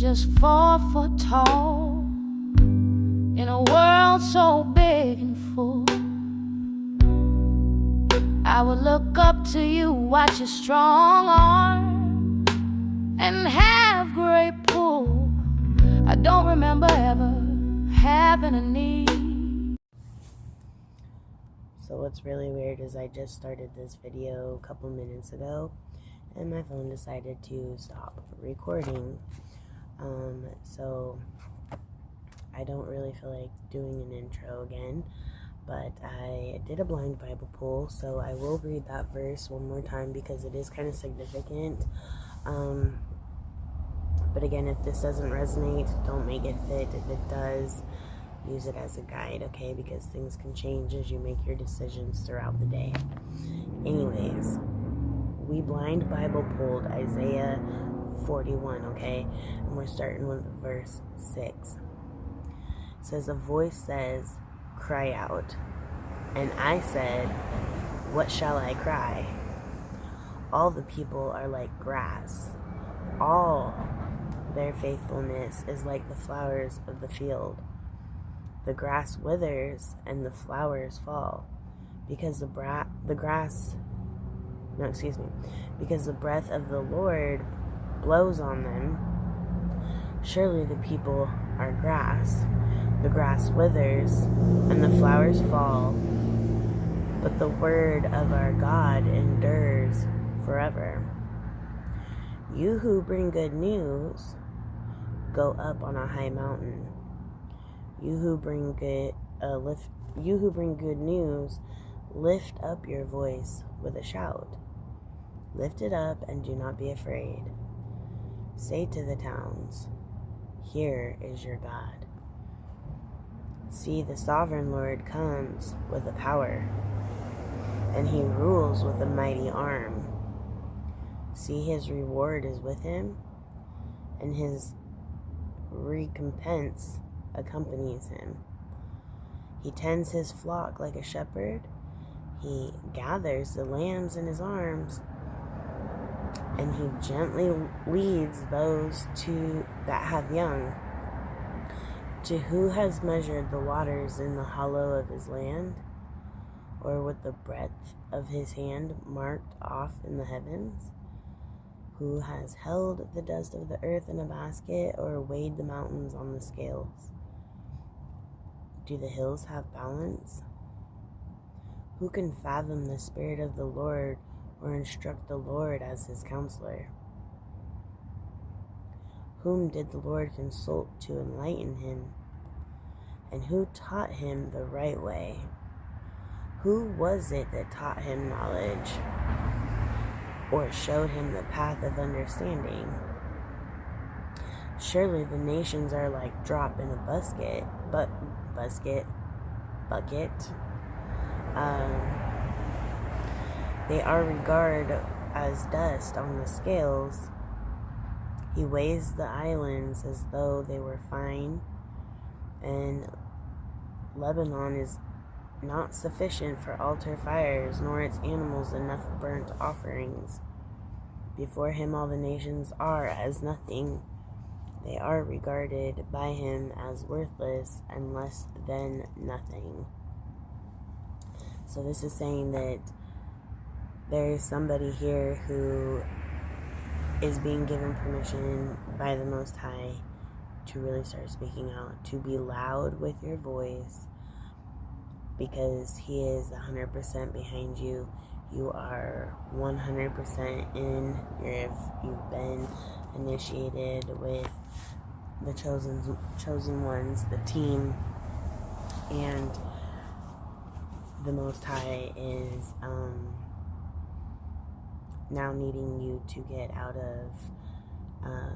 just 4 foot tall in a world so big and full. I would look up to you, watch your strong arm and have great pull. I don't remember ever having a need. So what's really weird is I just started this video a couple minutes ago and my phone decided to stop recording. So I don't really feel like doing an intro again, but I did a blind Bible pull, so I will read that verse one more time because it is kind of significant. But again, if this doesn't resonate, don't make it fit. If it does, use it as a guide, okay? Because things can change as you make your decisions throughout the day. Anyways, we blind Bible pulled Isaiah 41, okay? And we're starting with verse 6. It says, a voice says, cry out. And I said, what shall I cry? All the people are like grass. All their faithfulness is like the flowers of the field. The grass withers and the flowers fall, because the breath of the Lord blows on them. Surely the people are grass. The grass withers and the flowers fall, but the word of our God endures forever. You who bring good news, go up on a high mountain. You who bring good news, lift up your voice with a shout. Lift it up and do not be afraid. Say to the towns, here is your God. See, the sovereign Lord comes with a power, and he rules with a mighty arm. See, his reward is with him, and his recompense accompanies him. He tends his flock like a shepherd. He gathers the lambs in his arms, and he gently leads those that have young. To who has measured the waters in the hollow of his land, or with the breadth of his hand marked off in the heavens? Who has held the dust of the earth in a basket, or weighed the mountains on the scales? Do the hills have balance? Who can fathom the Spirit of the Lord, or instruct the Lord as his counselor? Whom did the Lord consult to enlighten him? And who taught him the right way? Who was it that taught him knowledge, or showed him the path of understanding? Surely the nations are like drop in a bucket. They are regarded as dust on the scales. He weighs the islands as though they were fine, and Lebanon is not sufficient for altar fires, nor its animals enough burnt offerings. Before him all the nations are as nothing. They are regarded by him as worthless and less than nothing. So this is saying that there is somebody here who is being given permission by the Most High to really start speaking out, to be loud with your voice, because he is 100% behind you. You are 100% in. You've been initiated with the chosen ones, the team, and the Most High is now needing you to get out of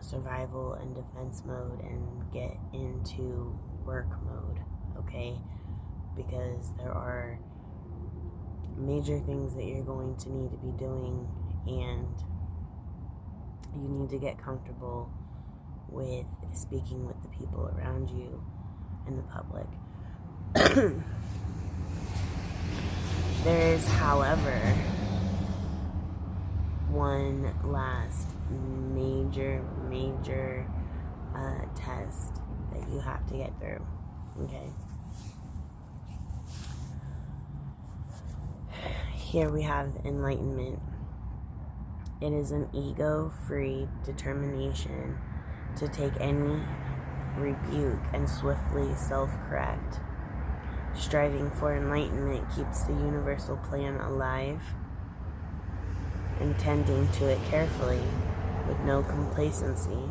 survival and defense mode and get into work mode, okay? Because there are major things that you're going to need to be doing, and you need to get comfortable with speaking with the people around you and the public. There is, however, one last major test that you have to get through. Okay? Here we have enlightenment. It is an ego-free determination to take any rebuke and swiftly self-correct. Striving for enlightenment keeps the universal plan alive, and tending to it carefully with no complacency.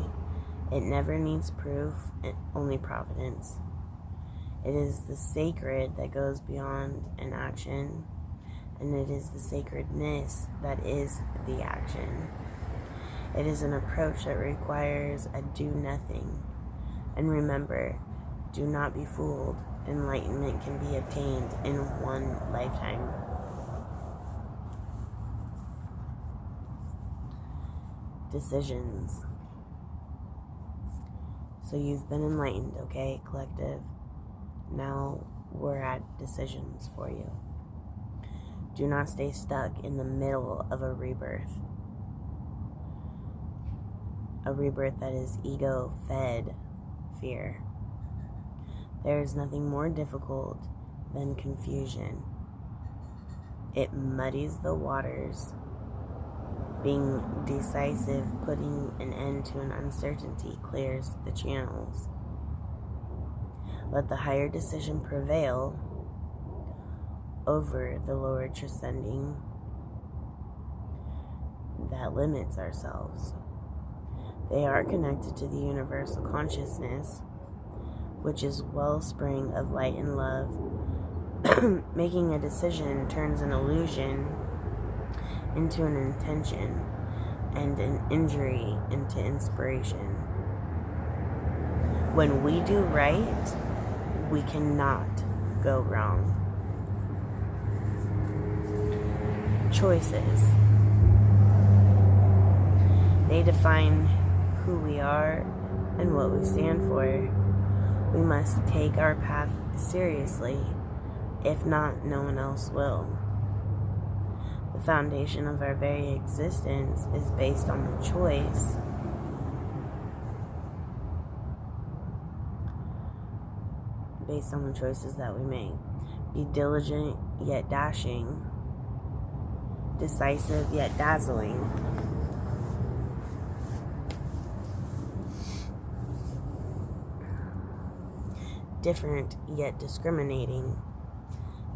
It never needs proof, only providence. It is the sacred that goes beyond an action, and it is the sacredness that is the action. It is an approach that requires a do-nothing. And remember, do not be fooled. Enlightenment can be attained in one lifetime. Decisions. So you've been enlightened, okay, collective? Now we're at decisions for you. Do not stay stuck in the middle of a rebirth. A rebirth that is ego-fed fear. There is nothing more difficult than confusion. It muddies the waters. Being decisive, putting an end to an uncertainty, clears the channels. Let the higher decision prevail over the lower transcending that limits ourselves. They are connected to the universal consciousness, which is wellspring of light and love. Making a decision turns an illusion into an intention, and an injury into inspiration. When we do right, we cannot go wrong. Choices. They define who we are and what we stand for. We must take our path seriously. If not, no one else will. The foundation of our very existence is based on the choice choices that we make. Be diligent yet dashing, decisive yet dazzling. Different yet discriminating,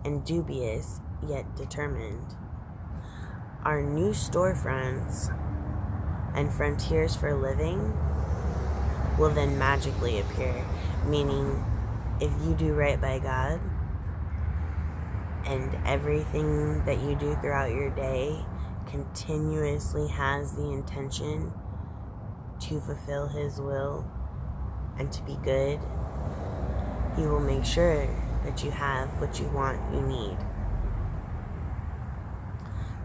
and dubious yet determined. Our new storefronts and frontiers for living will then magically appear, meaning if you do right by God and everything that you do throughout your day continuously has the intention to fulfill His will and to be good, He will make sure that you have what you want, you need.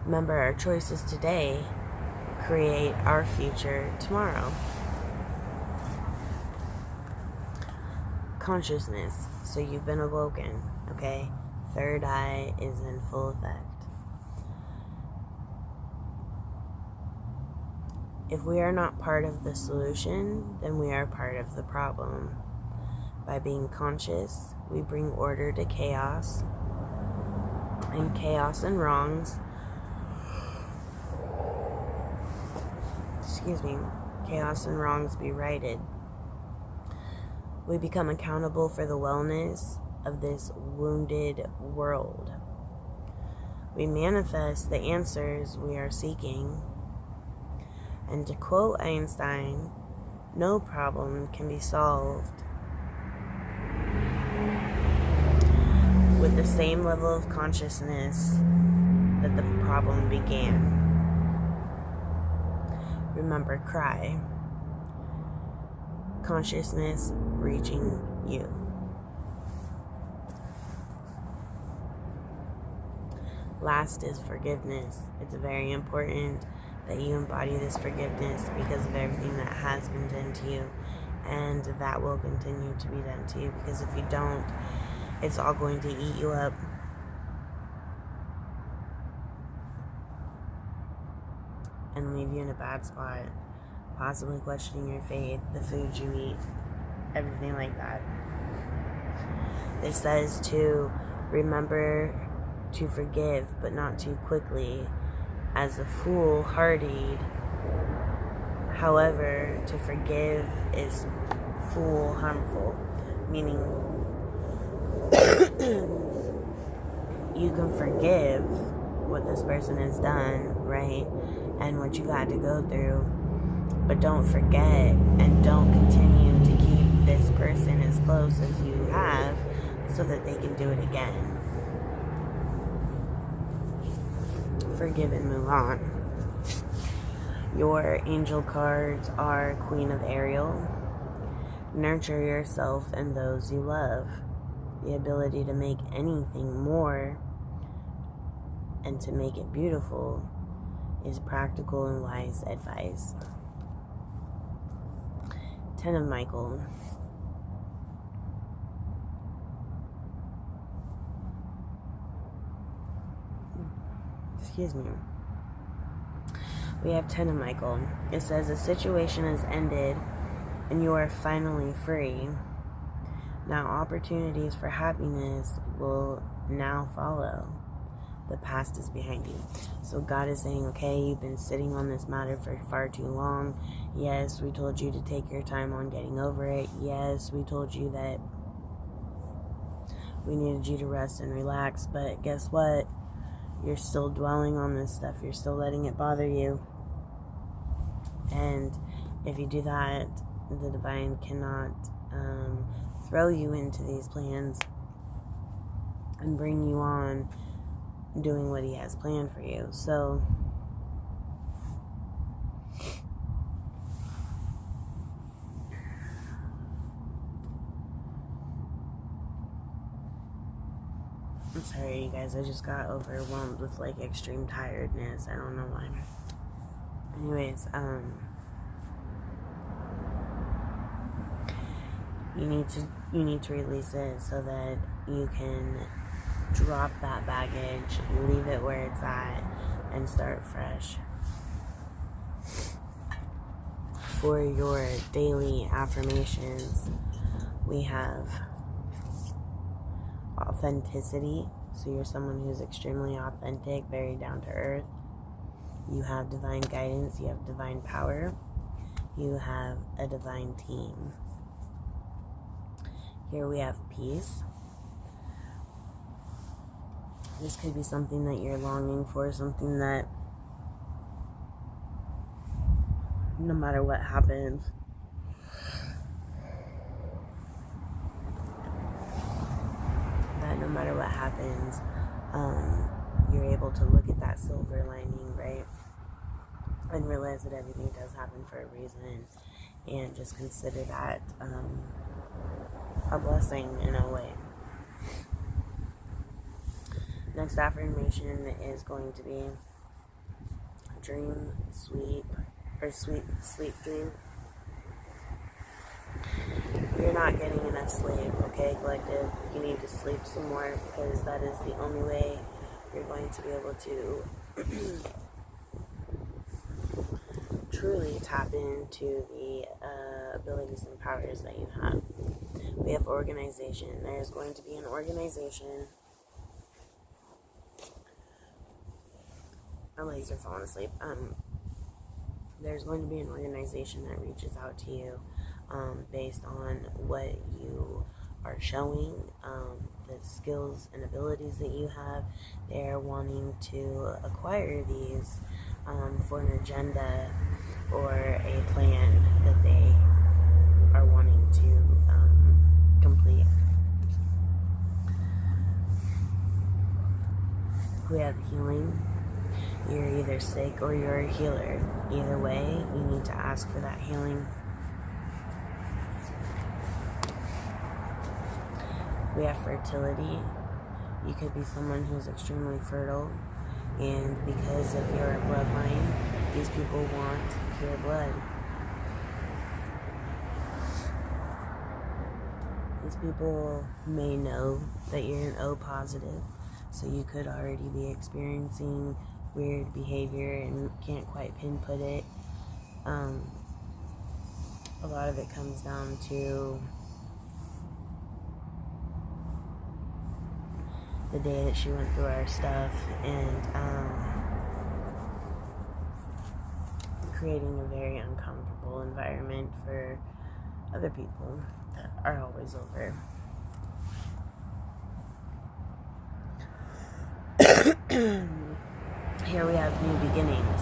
Remember, our choices today create our future tomorrow. Consciousness. So you've been awoken, okay? Third eye is in full effect. If we are not part of the solution, then we are part of the problem. By being conscious, we bring order to chaos, and chaos and wrongs chaos and wrongs be righted. We become accountable for the wellness of this wounded world. We manifest the answers we are seeking. And to quote Einstein, no problem can be solved with the same level of consciousness that the problem began. Remember, cry. Consciousness reaching you. Last is forgiveness. It's very important that you embody this forgiveness because of everything that has been done to you, and that will continue to be done to you, because if you don't, it's all going to eat you up. And leave you in a bad spot, possibly questioning your faith, the food you eat, everything like that. It says to remember to forgive, but not too quickly, as a fool hardied. However, to forgive is fool harmful, meaning you can forgive what this person has done, right? And what you got to go through, but don't forget and don't continue to keep this person as close as you have so that they can do it again. Forgive and move on. Your angel cards are Queen of Ariel. Nurture yourself and those you love. The ability to make anything more and to make it beautiful is practical and wise advice. 10 of Michael. Excuse me. We have 10 of Michael. It says a situation has ended and you are finally free. Now opportunities for happiness will now follow. The past is behind you. So God is saying, okay, you've been sitting on this matter for far too long. Yes, we told you to take your time on getting over it. Yes, we told you that we needed you to rest and relax. But guess what? You're still dwelling on this stuff. You're still letting it bother you. And if you do that, the divine cannot throw you into these plans and bring you on doing what he has planned for you. So I'm sorry, you guys, I just got overwhelmed with like extreme tiredness. I don't know why. Anyways, you need to release it so that you can drop that baggage, leave it where it's at, and start fresh. For your daily affirmations, we have authenticity. So you're someone who's extremely authentic, very down to earth. You have divine guidance, you have divine power, you have a divine team. Here we have peace. This could be something that you're longing for, something that no matter what happens, you're able to look at that silver lining, right? And realize that everything does happen for a reason, and just consider that a blessing in a way. Next affirmation is going to be dream sweet sleep dream. You're not getting enough sleep, okay, collective? You need to sleep some more, because that is the only way you're going to be able to truly tap into the abilities and powers that you have. We have organization. There's going to be an organization. My legs are falling asleep. There's going to be an organization that reaches out to you based on what you are showing, the skills and abilities that you have. They're wanting to acquire these for an agenda or a plan that they are wanting to complete. We have healing. You're either sick or you're a healer. Either way, you need to ask for that healing. We have fertility. You could be someone who's extremely fertile, and because of your bloodline, these people want pure blood. These people may know that you're an O positive, so you could already be experiencing weird behavior and can't quite pinpoint it. a lot of it comes down to the day that she went through our stuff, and creating a very uncomfortable environment for other people that are always over. Here we have new beginnings,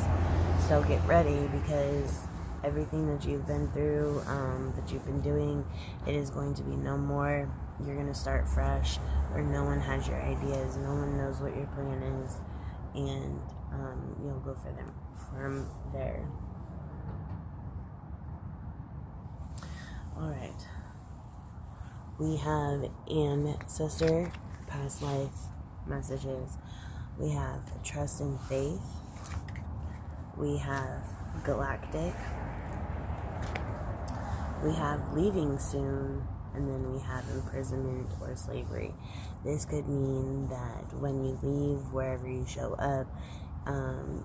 so get ready, because everything that you've been through, that you've been doing, it is going to be no more. You're going to start fresh, where no one has your ideas, no one knows what your plan is, and you'll go for them from there. Alright, we have ancestor, past life messages, we have trust and faith, we have galactic, we have leaving soon, and then we have imprisonment or slavery. This could mean that when you leave, wherever you show up,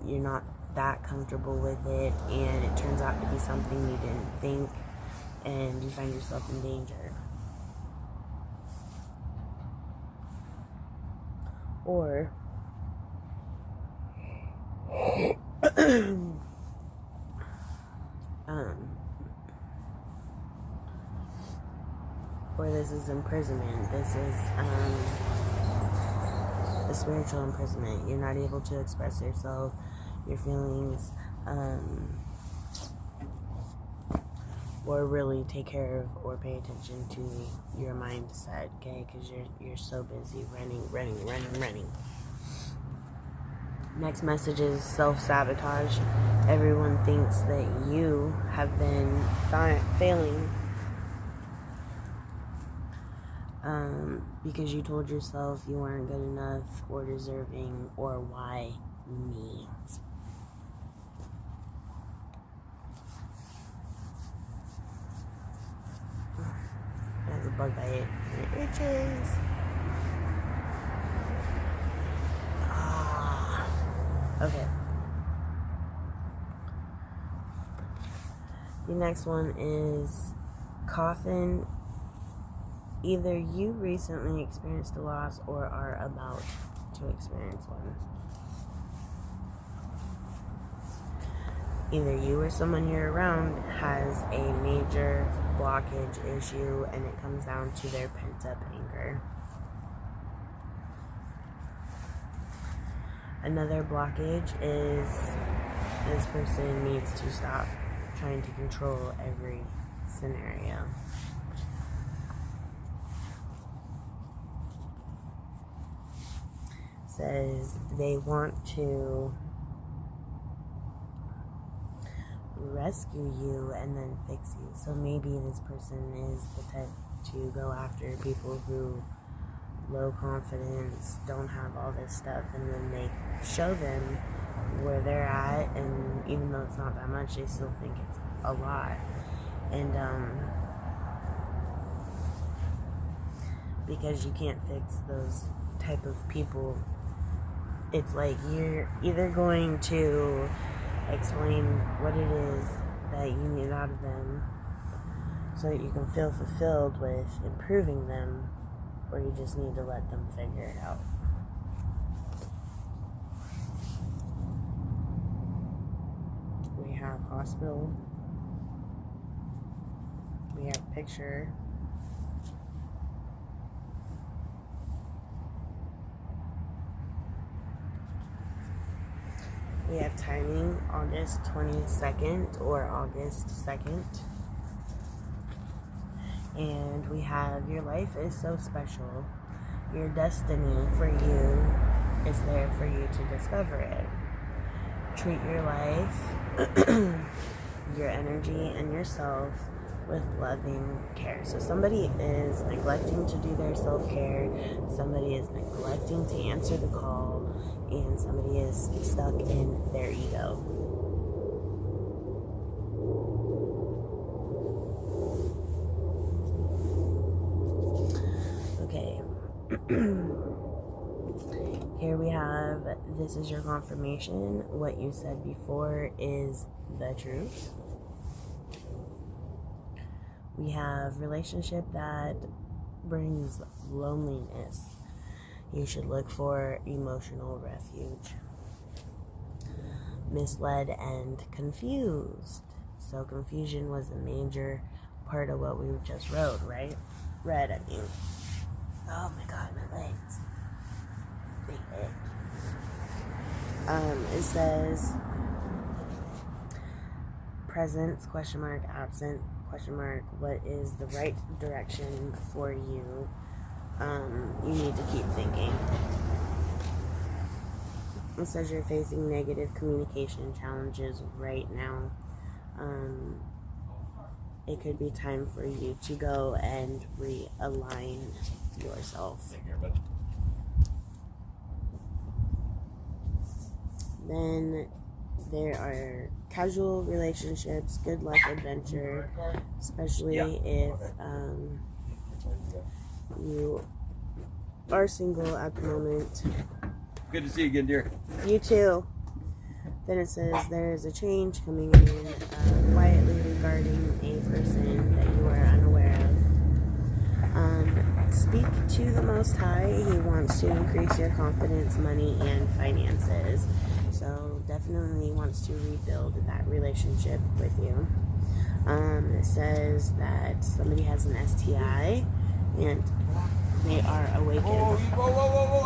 you're not that comfortable with it, and it turns out to be something you didn't think, and you find yourself in danger. Or or this is imprisonment. This is a spiritual imprisonment. You're not able to express yourself, your feelings, or really take care of or pay attention to your mindset, okay? Because you're so busy running. Next message is self-sabotage. Everyone thinks that you have been failing because you told yourself you weren't good enough or deserving, or why me? There's a bug bite and it itches. Okay. The next one is coffin. Either you recently experienced a loss or are about to experience one. Either you or someone you're around has a major blockage issue, and it comes down to their pent-up anger. Another blockage is this person needs to stop trying to control every scenario. Says they want to rescue you and then fix you. So maybe this person is the type to go after people who low confidence, don't have all this stuff, and then they show them where they're at, and even though it's not that much, they still think it's a lot. And because you can't fix those type of people, it's like you're either going to explain what it is that you need out of them so that you can feel fulfilled with improving them, or you just need to let them figure it out. We have hospital. We have picture. We have timing, August 22nd or August 2nd. And we have your life is so special. Your destiny for you is there for you to discover it. Treat your life, your energy, and yourself with loving care. So somebody is neglecting to do their self-care, somebody is neglecting to answer the call, and somebody is stuck in their ego. Okay. Here we have, this is your confirmation. What you said before is the truth. We have relationship that brings loneliness. You should look for emotional refuge. Misled and confused. So confusion was a major part of what we just read, right? Oh my god, my legs. Big edge. It says presence, question mark, absent, question mark, what is the right direction for you? You need to keep thinking. It says you're facing negative communication challenges right now. It could be time for you to go and realign yourself. Then there are casual relationships, good luck, adventure, especially if you are single at the moment. Good to see you again, dear. You too. Then it says there is a change coming in quietly regarding a person that you are unaware of. Speak to the Most High. He wants to increase your confidence, money, and finances. So definitely wants to rebuild that relationship with you. It says that somebody has an STI and they are awakened. Whoa,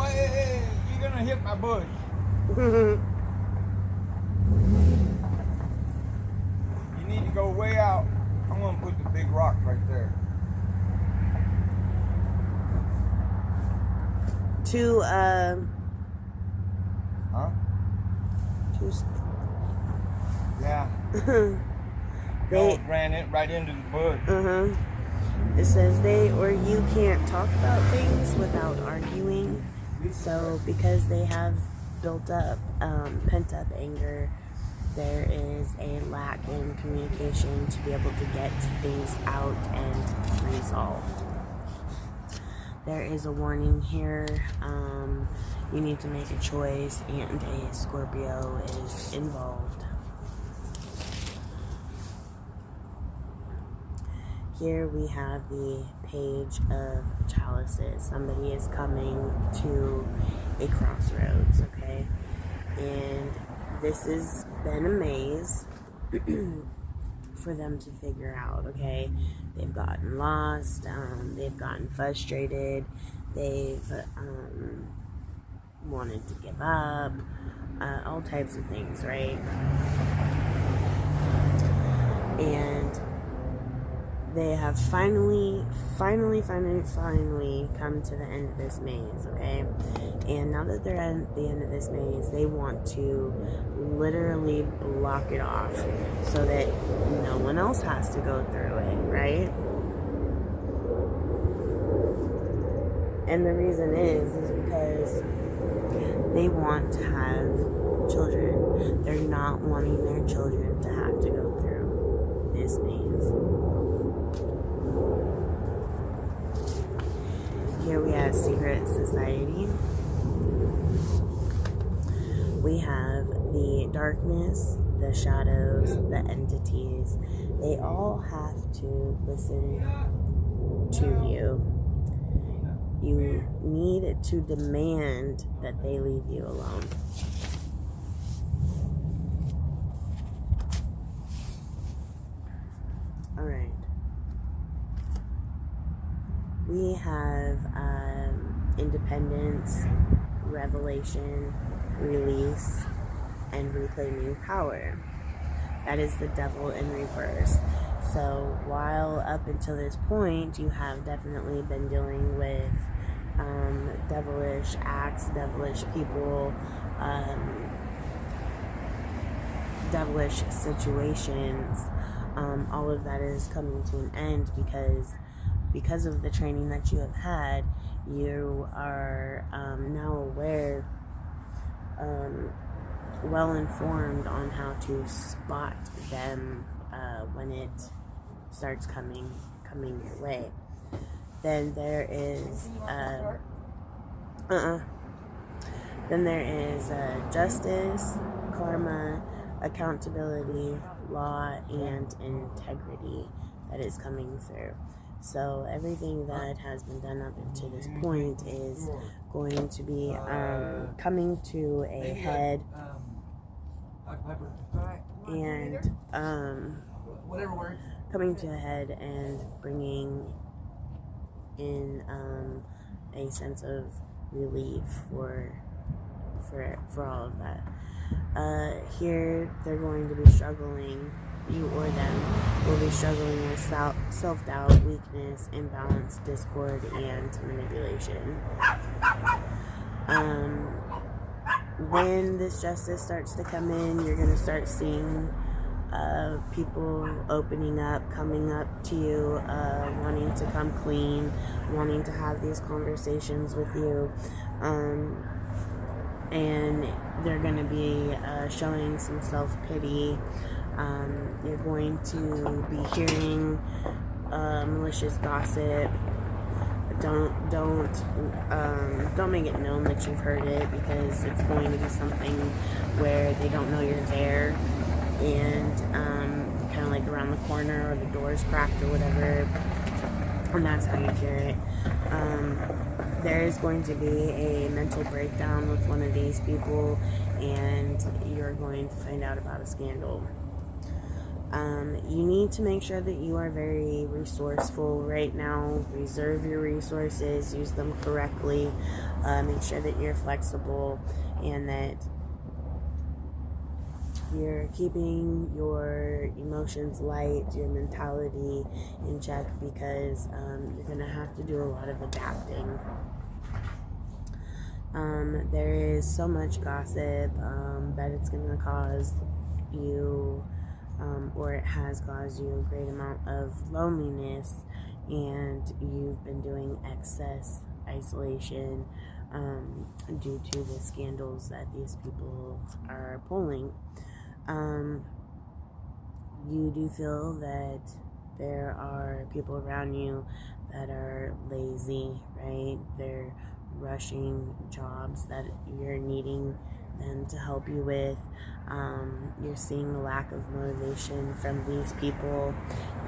hey, you're gonna hit my bush. You need to go way out. I'm gonna put the big rock right there. Yeah. They ran it right into the bush. It says they or you can't talk about things without arguing. So because they have built up pent up anger, there is a lack in communication to be able to get things out and resolved. There is a warning here. You need to make a choice, and a Scorpio is involved. Here we have the Page of Chalices. Somebody is coming to a crossroads, okay? And this has been a maze for them to figure out, okay? They've gotten lost, they've gotten frustrated, they've wanted to give up, all types of things, right? And they have finally come to the end of this maze, okay? And now that they're at the end of this maze, they want to literally block it off so that no one else has to go through it, right? And the reason is because they want to have children. They're not wanting their children to have to go through this maze. Here we have Secret Society. We have the darkness, the shadows, the entities. They all have to listen to you. You need to demand that they leave you alone. All right. We have independence, revelation, release, and reclaiming power. That is the Devil in reverse. So while up until this point you have definitely been dealing with devilish acts, devilish people, devilish situations, all of that is coming to an end because of the training that you have had. You are now aware, well informed on how to spot them when it starts coming your way. Then there is justice, karma, accountability, law, and integrity. that is coming through. So everything that has been done up to this point is going to be coming to a head, and coming to a head and bringing in a sense of relief for all of that. Here they're going to be struggling, you or them will be struggling with self-doubt, weakness, imbalance, discord, and manipulation. When this justice starts to come in, you're going to start seeing people opening up, coming up to you, wanting to come clean, wanting to have these conversations with you, and they're going to be showing some self-pity. You're going to be hearing malicious gossip. Don't make it known that you've heard it, because it's going to be something where they don't know you're there, and kind of like around the corner, or the door's cracked or whatever, and that's how you hear it. There is going to be a mental breakdown with one of these people, and you're going to find out about a scandal. You need to make sure that you are very resourceful right now. Reserve your resources, use them correctly, make sure that you're flexible, and that you're keeping your emotions light, your mentality in check, because you're going to have to do a lot of adapting. There is so much gossip that it's going to cause you, or it has caused you, a great amount of loneliness, and you've been doing excess isolation due to the scandals that these people are pulling. You do feel that there are people around you that are lazy, right? They're rushing jobs that you're needing them to help you with. You're seeing a lack of motivation from these people.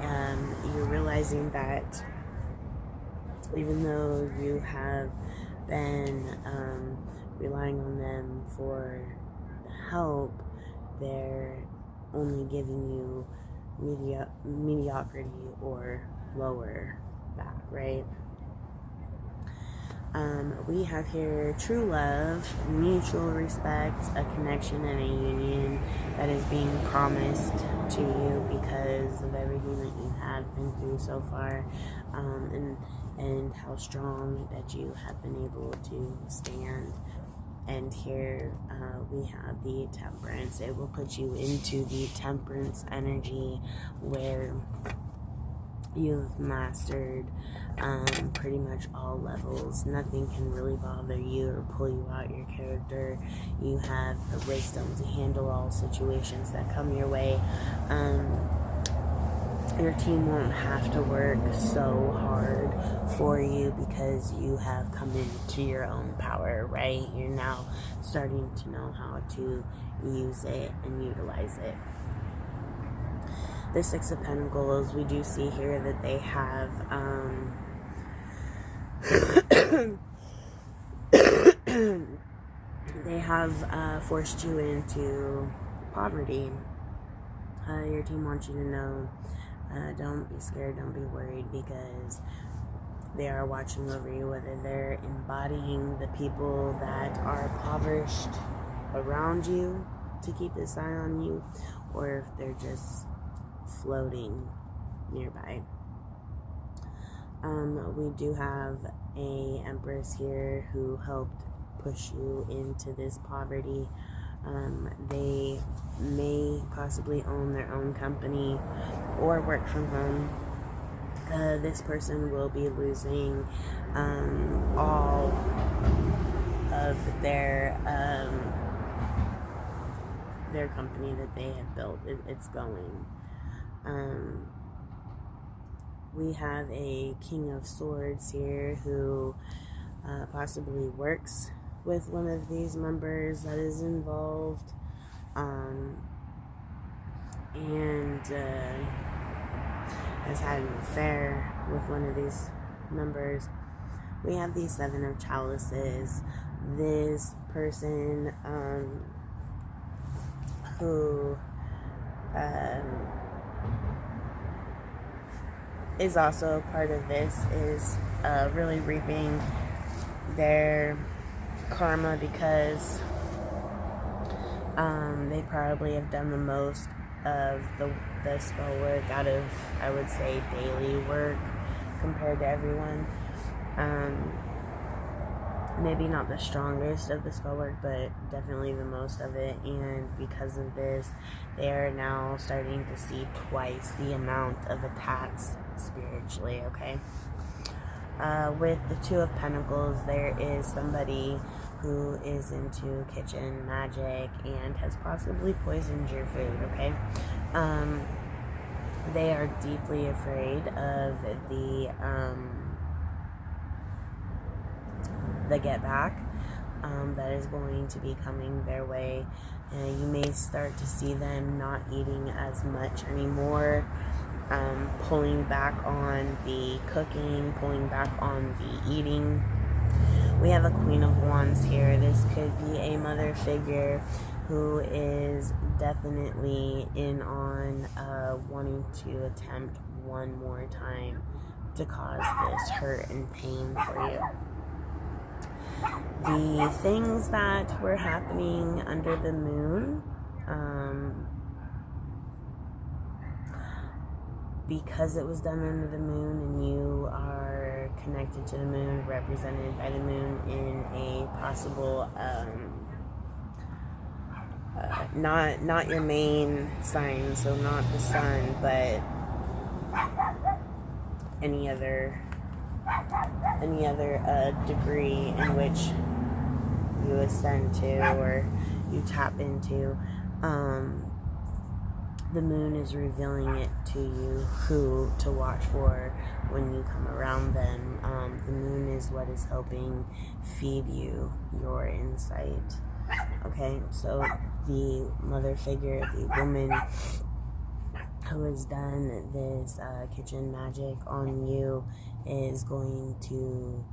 You're realizing that even though you have been relying on them for help, they're only giving you mediocrity or lower back, right? We have here true love, mutual respect, a connection, and a union that is being promised to you because of everything that you have been through so far, and how strong that you have been able to stand. And here we have the temperance. It will put you into the temperance energy where you've mastered pretty much all levels. Nothing can really bother you or pull you out your character. You have the wisdom to handle all situations that come your way. Your team won't have to work so hard for you because you have come into your own power, right? You're now starting to know how to use it and utilize it. The Six of Pentacles, we do see here that they have forced you into poverty. Your team wants you to know, don't be scared, don't be worried, because they are watching over you, whether they're embodying the people that are impoverished around you to keep this eye on you, or if they're just floating nearby. We do have a Empress here who helped push you into this poverty. They may possibly own their own company or work from home. This person will be losing all of their company that they have built. It's going. We have a King of Swords here who possibly works with one of these members that is involved, and has had an affair with one of these members. We have the Seven of Chalices. This person who is also a part of this is really reaping their karma because they probably have done the most of the spell work out of, I would say, daily work compared to everyone. Maybe not the strongest of the spell work, but definitely the most of it. And because of this, they are now starting to see twice the amount of attacks spiritually, okay? With the Two of Pentacles, there is somebody who is into kitchen magic and has possibly poisoned your food, okay? They are deeply afraid of the get back that is going to be coming their way. You may start to see them not eating as much anymore, pulling back on the cooking, pulling back on the eating. We have a Queen of Wands here. This could be a mother figure who is definitely in on wanting to attempt one more time to cause this hurt and pain for you. The things that were happening under the moon, because it was done under the moon and you are connected to the moon, represented by the moon in a possible, not your main sign, so not the sun, but any other degree in which you ascend to or you tap into, the moon is revealing it to you who to watch for when you come around them. The moon is what is helping feed you your insight. Okay, so the mother figure, the woman who has done this kitchen magic on you is going to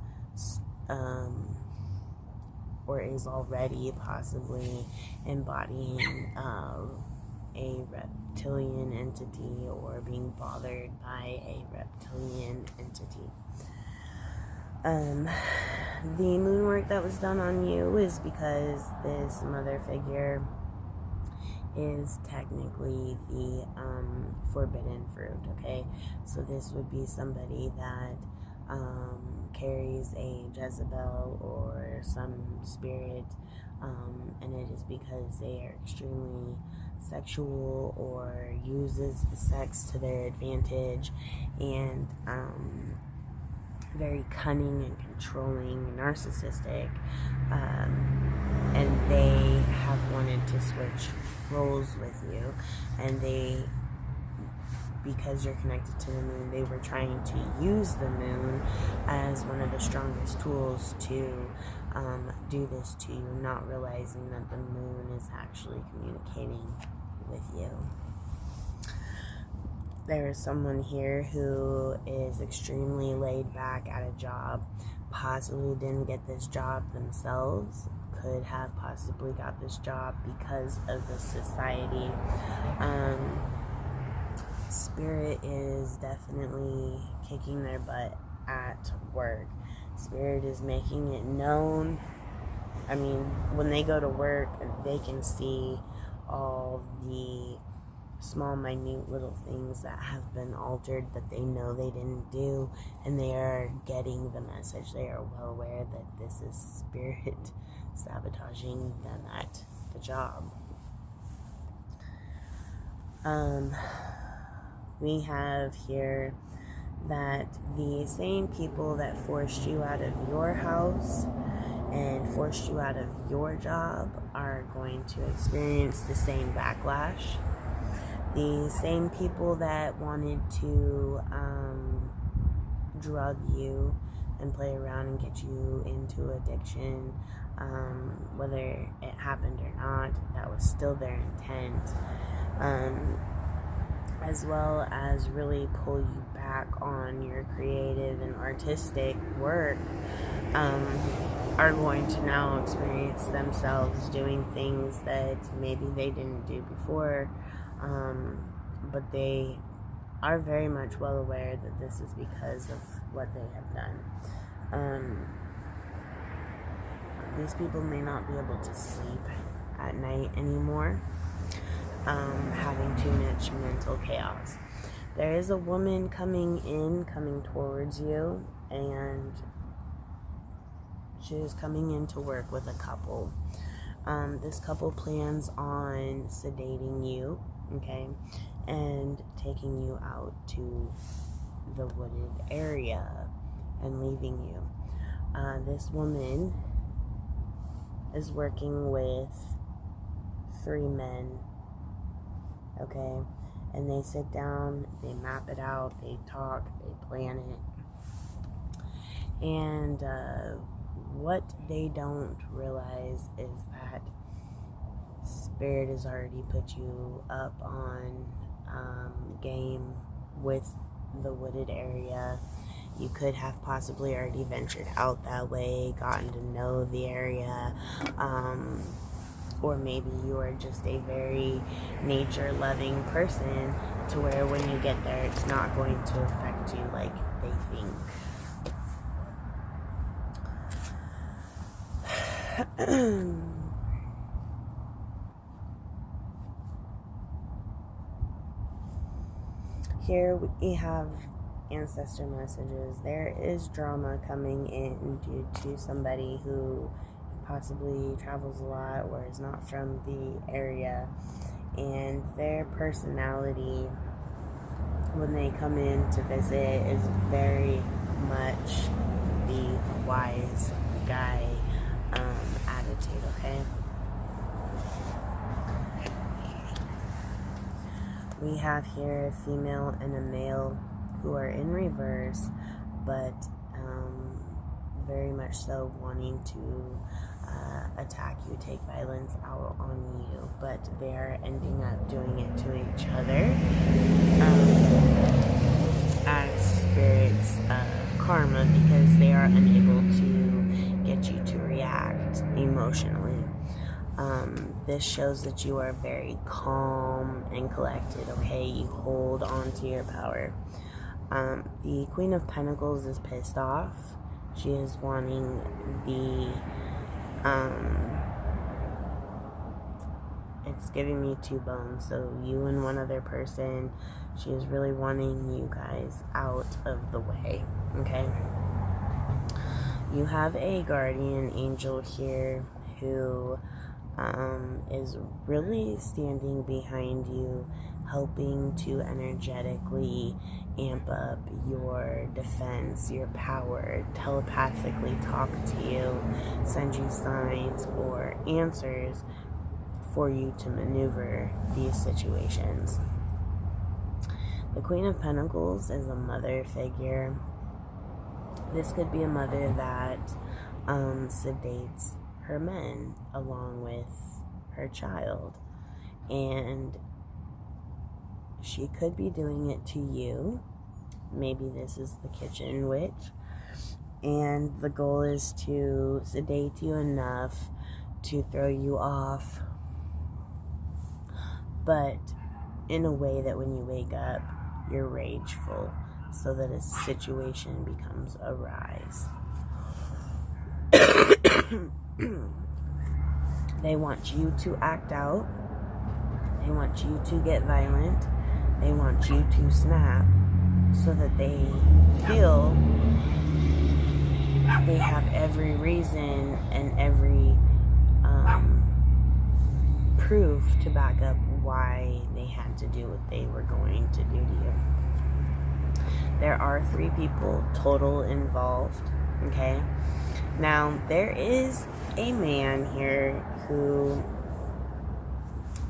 or is already possibly embodying a reptilian entity or being bothered by a reptilian entity. The moon work that was done on you is because this mother figure is technically the forbidden fruit, okay? So this would be somebody that carries a Jezebel or some spirit, and it is because they are extremely sexual or uses sex to their advantage and very cunning and controlling, narcissistic, and they have wanted to switch roles with you, and because you're connected to the moon, they were trying to use the moon as one of the strongest tools to do this to you, not realizing that the moon is actually communicating with you. There is someone here who is extremely laid back at a job, possibly didn't get this job themselves, could have possibly got this job because of the society. Spirit is definitely kicking their butt at work. Spirit is making it known. I mean, when they go to work, they can see all the small, minute little things that have been altered that they know they didn't do, and they are getting the message. They are well aware that this is spirit sabotaging them at the job. We have here that the same people that forced you out of your house and forced you out of your job are going to experience the same backlash. The same people that wanted to drug you and play around and get you into addiction, whether it happened or not, that was still their intent. as well as really pull you back on your creative and artistic work, are going to now experience themselves doing things that maybe they didn't do before, but they are very much well aware that this is because of what they have done. These people may not be able to sleep at night anymore, having too much mental chaos. There is a woman coming towards you, and she is coming in to work with a couple. This couple plans on sedating you, okay, and taking you out to the wooded area and leaving you. This woman is working with 3 men, okay, and they sit down, they map it out, they talk, they plan it, and what they don't realize is that Spirit has already put you up on game with the wooded area. You could have possibly already ventured out that way, gotten to know the area, or maybe you are just a very nature-loving person to where when you get there, it's not going to affect you like they think. Here we have ancestor messages. There is drama coming in due to somebody who possibly travels a lot or is not from the area, and their personality when they come in to visit is very much the wise guy attitude, okay? We have here a female and a male who are in reverse, but very much so wanting to attack you, take violence out on you, but they are ending up doing it to each other as Spirit's karma, because they are unable to get you to react emotionally. This shows that you are very calm and collected, okay? You hold on to your power. The Queen of Pentacles is pissed off. She is wanting the, it's giving me 2 bones, so you and one other person. She is really wanting you guys out of the way, okay? You have a guardian angel here who is really standing behind you, helping to energetically amp up your defense, your power, telepathically talk to you, send you signs or answers for you to maneuver these situations. The Queen of Pentacles is a mother figure. This could be a mother that sedates her men along with her child, and she could be doing it to you. Maybe this is the kitchen witch, and the goal is to sedate you enough to throw you off, but in a way that when you wake up you're rageful, so that a situation becomes a rise. They want you to act out. They want you to get violent. They want you to snap, so that they feel they have every reason and every proof to back up why they had to do what they were going to do to you. There are 3 people total involved, okay? Now, there is a man here who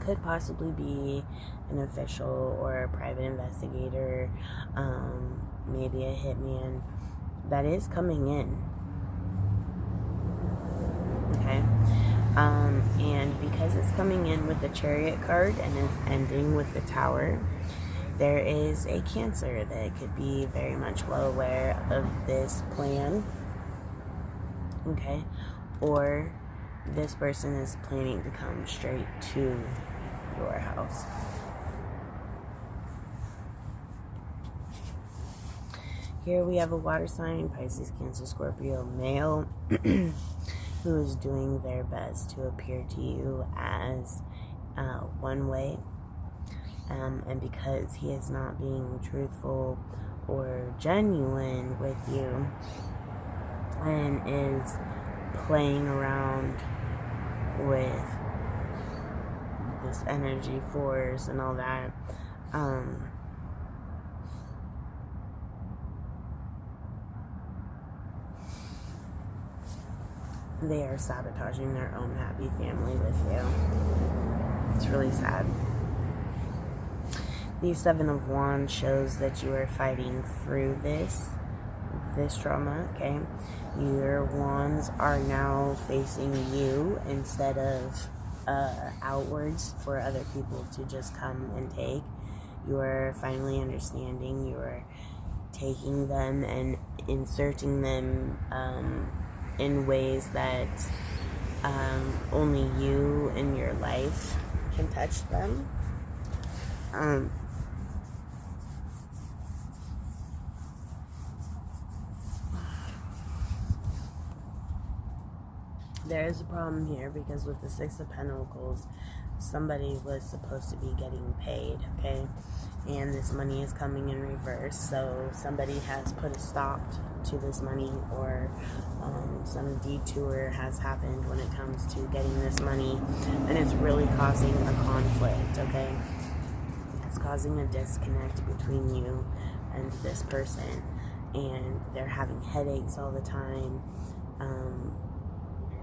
could possibly be an official or a private investigator, maybe a hitman, that is coming in, okay? And because it's coming in with the Chariot card and is ending with the Tower, there is a Cancer that could be very much well aware of this plan, okay, or this person is planning to come straight to your house. Here we have a water sign, Pisces, Cancer, Scorpio, male, who is doing their best to appear to you as one way. And because he is not being truthful or genuine with you and is playing around with this energy force and all that, they are sabotaging their own happy family with you. It's really sad. The Seven of Wands shows that you are fighting through this trauma, okay? Your wands are now facing you instead of outwards for other people to just come and take. You are finally understanding. You are taking them and inserting them in ways that only you in your life can touch them. There is a problem here because with the Six of Pentacles, somebody was supposed to be getting paid, okay? And this money is coming in reverse, so somebody has put a stop to this money, or some detour has happened when it comes to getting this money, and it's really causing a conflict, okay? It's causing a disconnect between you and this person, and they're having headaches all the time.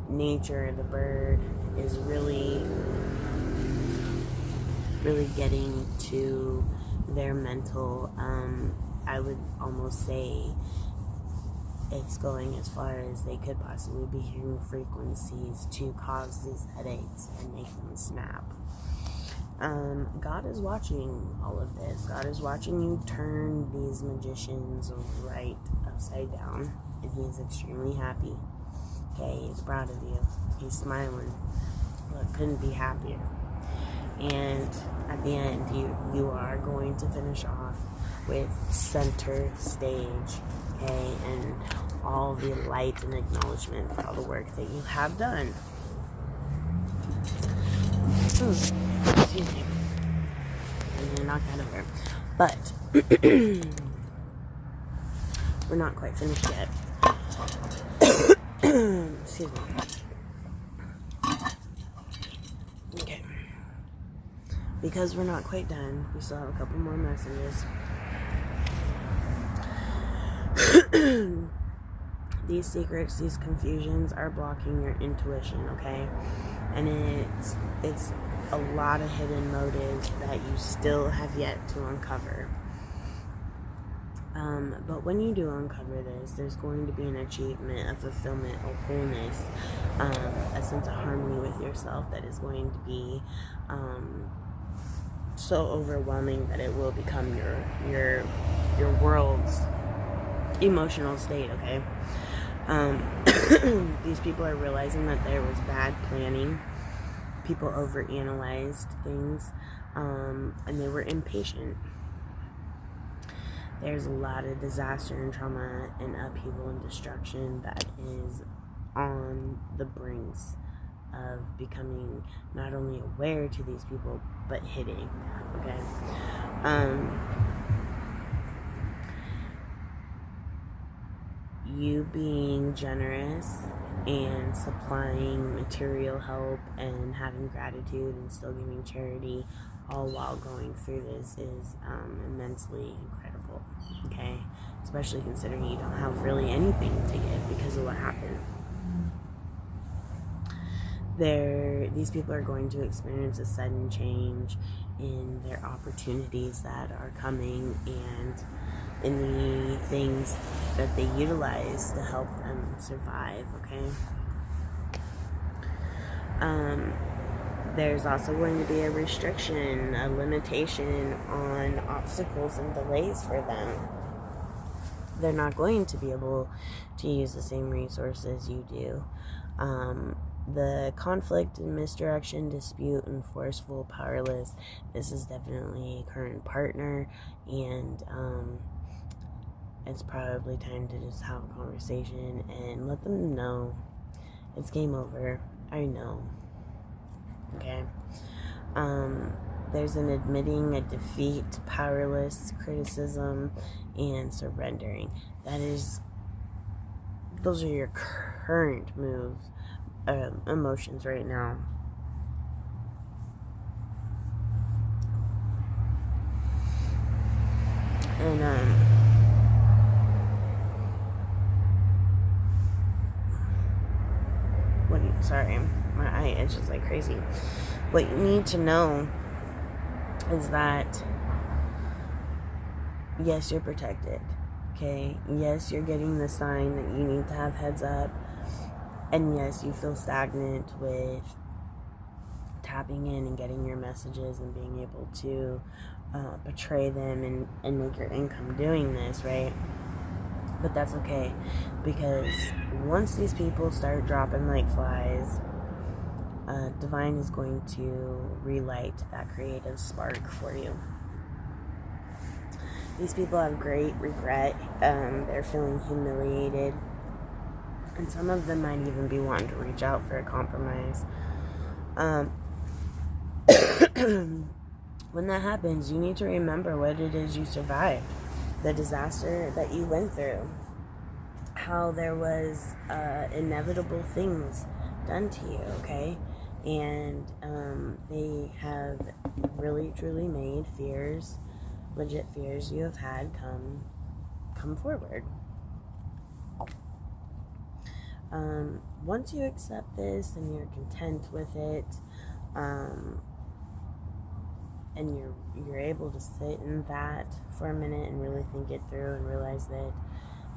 Nature, the bird, is really getting to their mental, I would almost say it's going as far as they could possibly be hearing frequencies to cause these headaches and make them snap. God is watching all of this. God is watching you turn these magicians right upside down, and he is extremely happy. Okay, he's proud of you. He's smiling. Look, couldn't be happier. And at the end, you are going to finish off with center stage, okay, and all the light and acknowledgement for all the work that you have done. Excuse me. I'm gonna knock that over. But we're not quite finished yet. Excuse me. Okay. Because we're not quite done, we still have a couple more messages. These secrets, these confusions are blocking your intuition, okay? And it's a lot of hidden motives that you still have yet to uncover. But when you do uncover this, there's going to be an achievement, a fulfillment, a wholeness, a sense of harmony with yourself that is going to be so overwhelming that it will become your world's emotional state, okay? These people are realizing that there was bad planning. People overanalyzed things, and they were impatient. There's a lot of disaster and trauma and upheaval and destruction that is on the brinks of becoming not only aware to these people, but hitting, okay? You being generous and supplying material help and having gratitude and still giving charity all while going through this is immensely incredible, okay? Especially considering you don't have really anything to give because of what happened. These people are going to experience a sudden change in their opportunities that are coming and in the things that they utilize to help them survive, okay? There's also going to be a restriction, a limitation on obstacles and delays for them. They're not going to be able to use the same resources you do. The conflict and misdirection, dispute, and forceful, powerless. This is definitely a current partner, and it's probably time to just have a conversation and let them know it's game over. I know. Okay. There's an admitting a defeat, powerless, criticism, and surrendering. Those are your current moves, emotions right now. And sorry, my eye itches like crazy. What you need to know is that yes, you're protected. Okay, yes, you're getting the sign that you need to have heads up, and yes, you feel stagnant with tapping in and getting your messages and being able to portray them and make your income doing this, right? But that's okay, because once these people start dropping like flies, Divine is going to relight that creative spark for you. These people have great regret. They're feeling humiliated. And some of them might even be wanting to reach out for a compromise. When that happens, you need to remember what it is you survived. The disaster that you went through. How there was inevitable things done to you, okay? And they have really, truly made fears, legit fears you have had come forward. Once you accept this and you're content with it, and you're able to sit in that for a minute and really think it through and realize that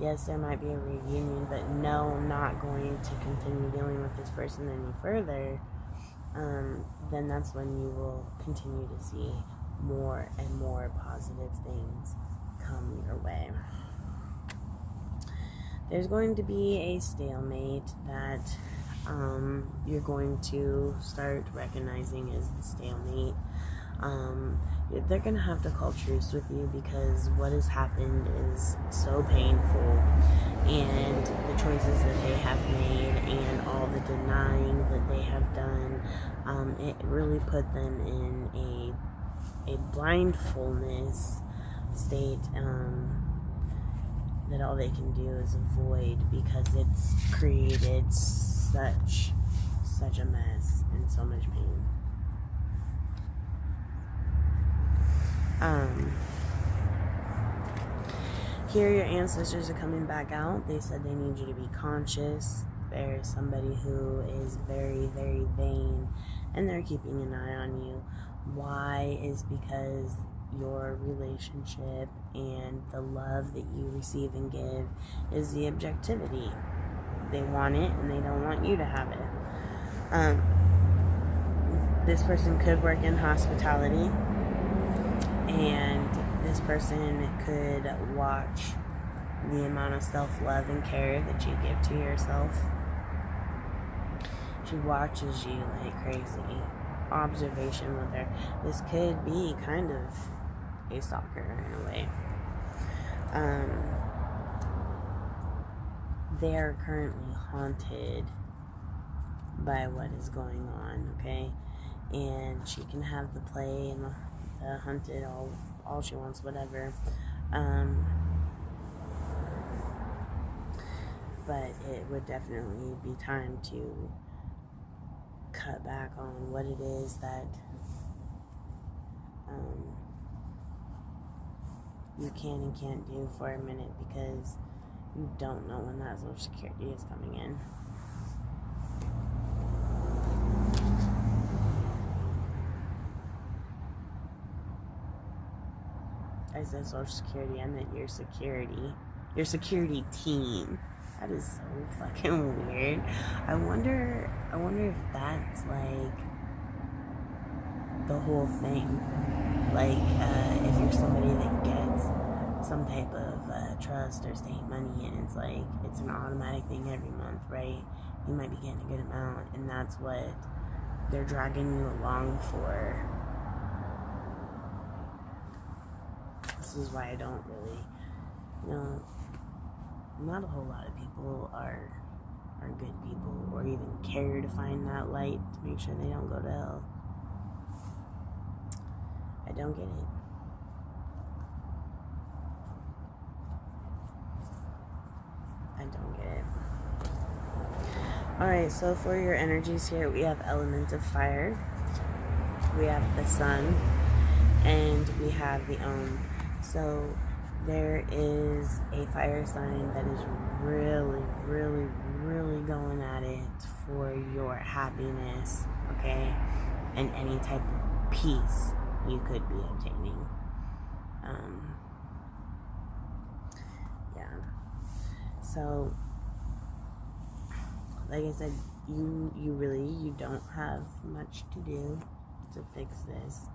yes, there might be a reunion, but no, I'm not going to continue dealing with this person any further, then that's when you will continue to see more and more positive things come your way. There's going to be a stalemate that you're going to start recognizing as the stalemate. They're going to have to call truce with you because what has happened is so painful, and the choices that they have made and all the denying that they have done, it really put them in a blindfulness state that all they can do is avoid because it's created such a mess and so much pain. Here your ancestors are coming back out. They said they need you to be conscious. There's somebody who is very, very vain, and they're keeping an eye on you. Why? Is because your relationship and the love that you receive and give is the objectivity. They want it and they don't want you to have it. This person could work in hospitality, and this person could watch the amount of self-love and care that you give to yourself. She watches you like crazy. Observation with her. This could be kind of a stalker in a way. They are currently haunted by what is going on, okay? And she can have the play and the hunted all she wants, whatever. But it would definitely be time to cut back on what it is that you can and can't do for a minute, because you don't know when that Social Security is coming in. I said Social Security, I meant your security team. That is so fucking weird. I wonder if that's like the whole thing. Like, if you're somebody that gets some type of trust or state money, and it's like, it's an automatic thing every month, right? You might be getting a good amount, and that's what they're dragging you along for. This is why I don't really, not a whole lot of people are good people, or even care to find that light to make sure they don't go to hell. I don't get it. I don't get it. Alright, so for your energies here, we have element of fire, we have the sun, and we have the Om. So there is a fire sign that is really, really, really going at it for your happiness, okay? And any type of peace you could be obtaining. Yeah. So, like I said, you don't have much to do to fix this.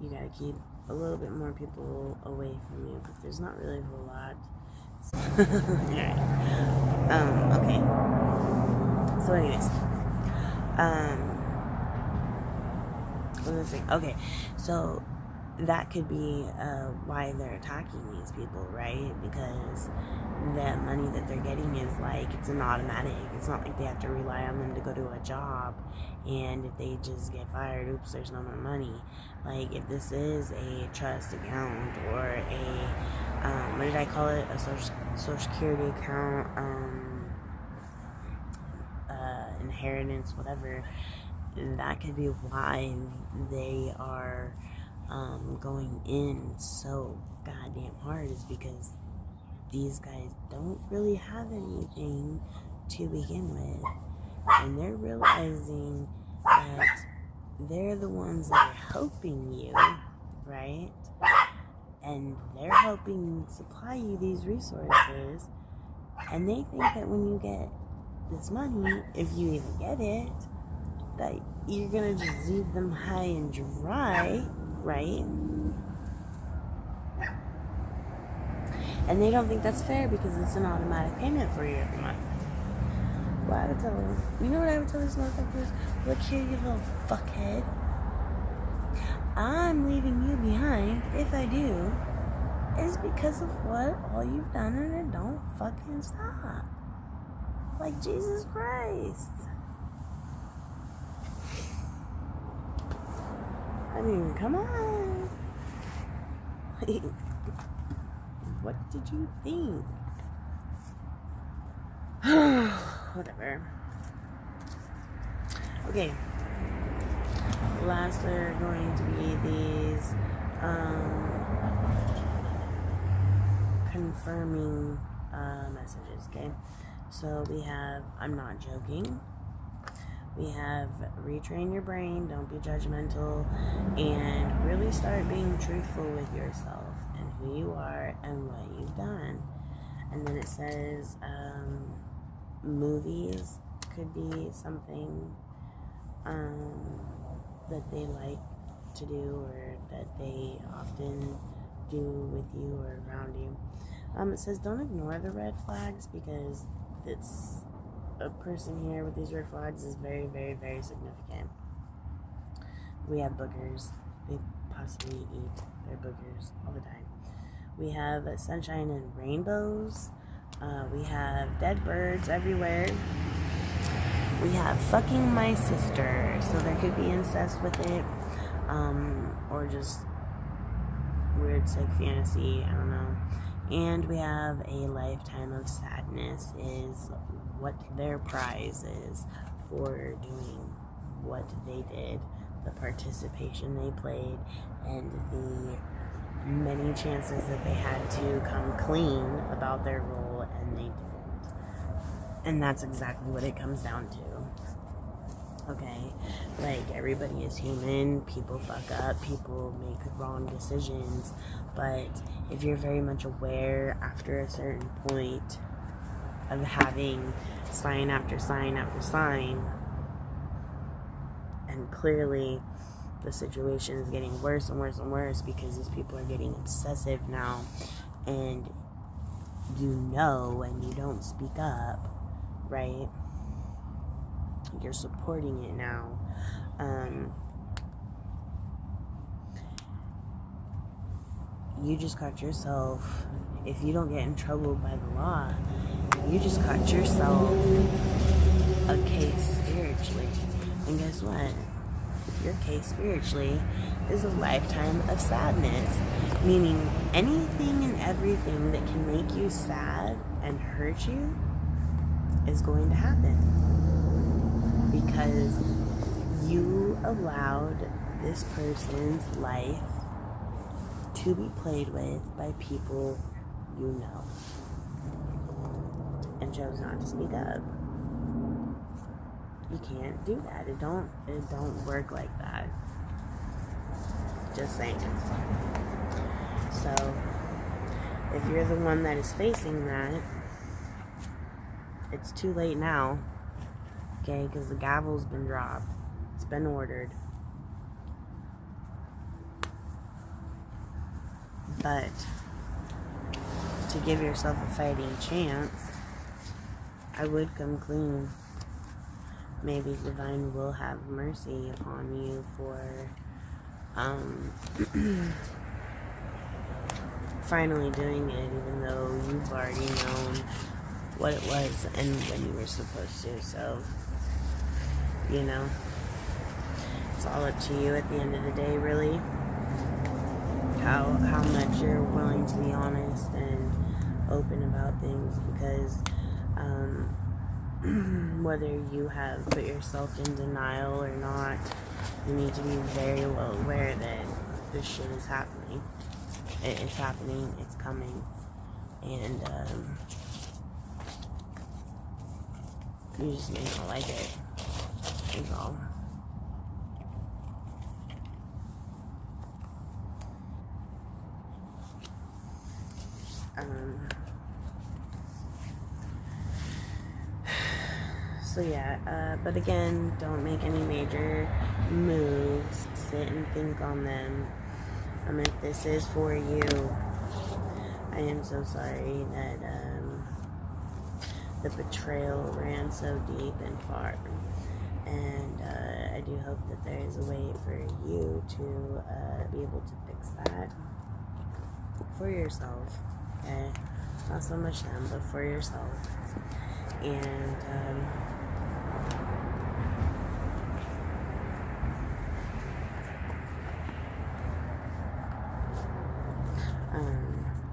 You gotta keep a little bit more people away from you, but there's not really a whole lot. Alright. Okay. So anyways. What was I saying? Okay. So that could be why they're attacking these people, right? Because the money that they're getting is like, it's an automatic. It's not like they have to rely on them to go to a job, and if they just get fired, oops, there's no more money. Like, if this is a trust account or a what did I call it, a social security account, inheritance, whatever, that could be why they are going in so goddamn hard, is because these guys don't really have anything to begin with, and they're realizing that they're the ones that are helping you, right? And they're helping supply you these resources, and they think that when you get this money, if you even get it, that you're gonna just leave them high and dry, right? And they don't think that's fair because it's an automatic payment for you every month. Well, I would tell them, you know what I would tell these motherfuckers? Look here, you little fuckhead. I'm leaving you behind, if I do, is because of what all you've done, and it don't fucking stop. Like, Jesus Christ. I mean, come on. Like, what did you think? Whatever. Okay. Last are going to be these confirming messages, okay? So we have, I'm not joking. We have retrain your brain, don't be judgmental, and really start being truthful with yourself and who you are and what you've done. And then it says movies could be something that they like to do, or that they often do with you or around you. It says don't ignore the red flags, because it's a person here with these red flags is very, very, very significant. We have boogers. They possibly eat their boogers all the time. We have sunshine and rainbows. We have dead birds everywhere. We have fucking my sister, so there could be incest with it, or just weird sick fantasy, I don't know. And we have a lifetime of sadness is what their prize is for doing what they did, the participation they played, and the many chances that they had to come clean about their role, and they didn't. And that's exactly what it comes down to. Okay, like, everybody is human, people fuck up, people make wrong decisions, but if you're very much aware after a certain point of having sign after sign after sign, and clearly the situation is getting worse and worse and worse because these people are getting obsessive now, and you know, and you don't speak up, right? You're supporting it now. You just got yourself, if you don't get in trouble by the law, you just got yourself a case spiritually. And guess what? Your case spiritually is a lifetime of sadness. Meaning anything and everything that can make you sad and hurt you is going to happen. Because you allowed this person's life to be played with by people you know, and chose not to speak up. You can't do that. It don't work like that. Just saying. So if you're the one that is facing that, it's too late now. Okay, because the gavel's been dropped. It's been ordered. But to give yourself a fighting chance, I would come clean. Maybe divine will have mercy upon you for finally doing it, even though you've already known what it was and when you were supposed to. So, you know, it's all up to you at the end of the day, really. How much you're willing to be honest and open about things, because whether you have put yourself in denial or not, you need to be very well aware that this shit is happening. It's happening, it's coming, and you just may not like it. That's all. So yeah, but again, don't make any major moves. Sit and think on them. If this is for you, I am so sorry that the betrayal ran so deep and far, and I do hope that there is a way for you to be able to fix that for yourself. Okay, not so much them, but for yourself. And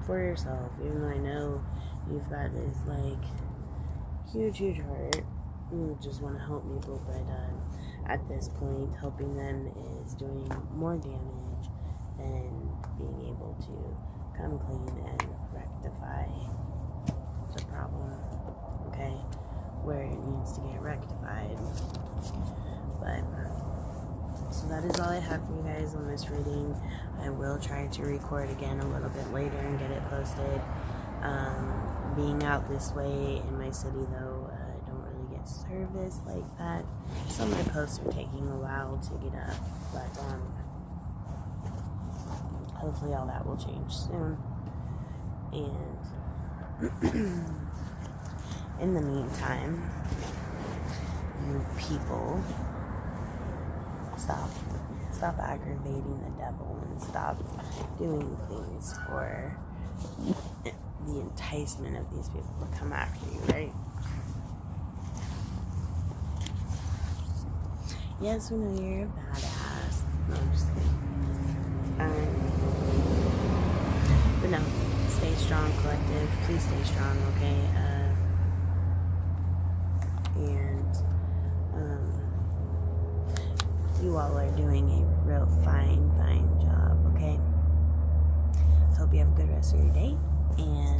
for yourself, even though I know you've got this like huge heart, you just want to help people, but at this point, helping them is doing more damage than being able to come clean and rectify the problem, okay, where it needs to get rectified. But so that is all I have for you guys on this reading. I will try to record again a little bit later and get it posted. Being out this way in my city, though, I don't really get service like that, so my posts are taking a while to get up, but hopefully all that will change soon. And in the meantime, you people, stop aggravating the devil and stop doing things for the enticement of these people to come after you, right? Yes, we know you're a badass. No, I'm just kidding. But no, stay strong, collective. Please stay strong, okay? And you all are doing a real fine job, okay? Hope you have a good rest of your day, and